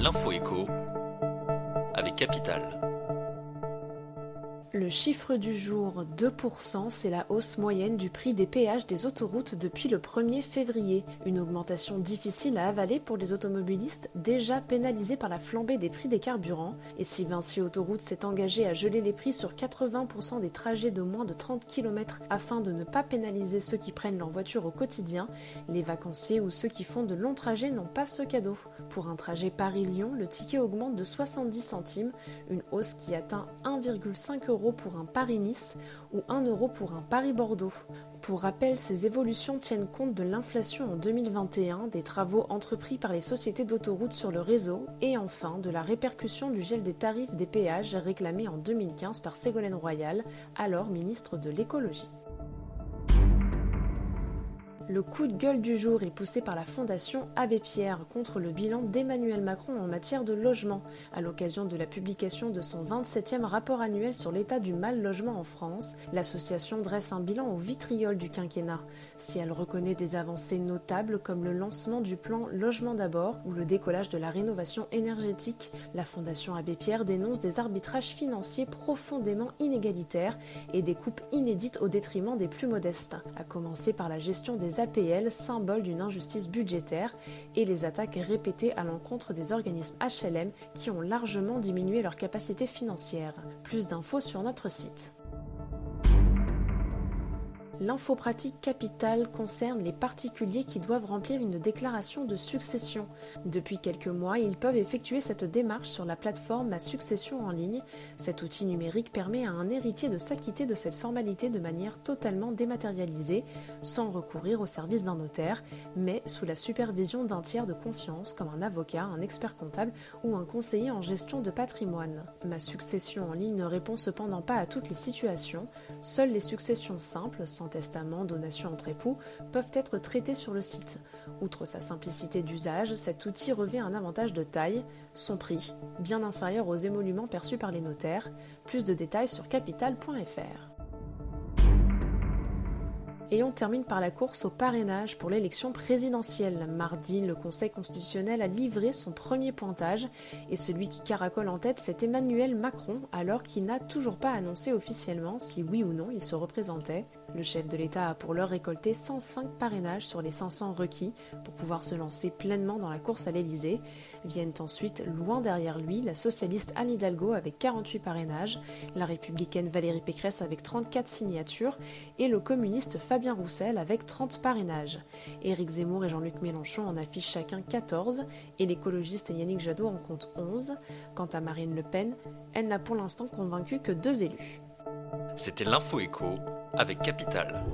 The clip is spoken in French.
L'info écho avec Capital. Le chiffre du jour, 2%, c'est la hausse moyenne du prix des péages des autoroutes depuis le 1er février. Une augmentation difficile à avaler pour les automobilistes déjà pénalisés par la flambée des prix des carburants. Et si Vinci Autoroute s'est engagé à geler les prix sur 80% des trajets de moins de 30 km afin de ne pas pénaliser ceux qui prennent leur voiture au quotidien, les vacanciers ou ceux qui font de longs trajets n'ont pas ce cadeau. Pour un trajet Paris-Lyon, le ticket augmente de 70 centimes, une hausse qui atteint 1,5 € pour un Paris-Nice ou 1 € pour un Paris-Bordeaux. Pour rappel, ces évolutions tiennent compte de l'inflation en 2021, des travaux entrepris par les sociétés d'autoroutes sur le réseau et enfin de la répercussion du gel des tarifs des péages réclamé en 2015 par Ségolène Royal, alors ministre de l'écologie. Le coup de gueule du jour est poussé par la Fondation Abbé Pierre contre le bilan d'Emmanuel Macron en matière de logement, à l'occasion de la publication de son 27e rapport annuel sur l'état du mal-logement en France. L'association dresse un bilan au vitriol du quinquennat. Si elle reconnaît des avancées notables comme le lancement du plan Logement d'abord ou le décollage de la rénovation énergétique, la Fondation Abbé Pierre dénonce des arbitrages financiers profondément inégalitaires et des coupes inédites au détriment des plus modestes, à commencer par la gestion des APL, symbole d'une injustice budgétaire, et les attaques répétées à l'encontre des organismes HLM qui ont largement diminué leur capacité financière. Plus d'infos sur notre site. L'info pratique Capital concerne les particuliers qui doivent remplir une déclaration de succession. Depuis quelques mois, ils peuvent effectuer cette démarche sur la plateforme Ma Succession en ligne. Cet outil numérique permet à un héritier de s'acquitter de cette formalité de manière totalement dématérialisée, sans recourir au service d'un notaire, mais sous la supervision d'un tiers de confiance comme un avocat, un expert comptable ou un conseiller en gestion de patrimoine. Ma Succession en ligne ne répond cependant pas à toutes les situations. Seules les successions simples, sans testament, donation entre époux, peuvent être traités sur le site. Outre sa simplicité d'usage, cet outil revêt un avantage de taille, son prix, bien inférieur aux émoluments perçus par les notaires. Plus de détails sur capital.fr. Et on termine par la course au parrainage pour l'élection présidentielle. Mardi, le Conseil constitutionnel a livré son premier pointage et celui qui caracole en tête, c'est Emmanuel Macron, alors qu'il n'a toujours pas annoncé officiellement si oui ou non il se représentait. Le chef de l'État a pour l'heure récolté 105 parrainages sur les 500 requis pour pouvoir se lancer pleinement dans la course à l'Élysée. Viennent ensuite, loin derrière lui, la socialiste Anne Hidalgo avec 48 parrainages, la républicaine Valérie Pécresse avec 34 signatures et le communiste Fabien Roussel avec 30 parrainages. Éric Zemmour et Jean-Luc Mélenchon en affichent chacun 14 et l'écologiste Yannick Jadot en compte 11. Quant à Marine Le Pen, elle n'a pour l'instant convaincu que 2 élus. C'était l'info écho avec Capital.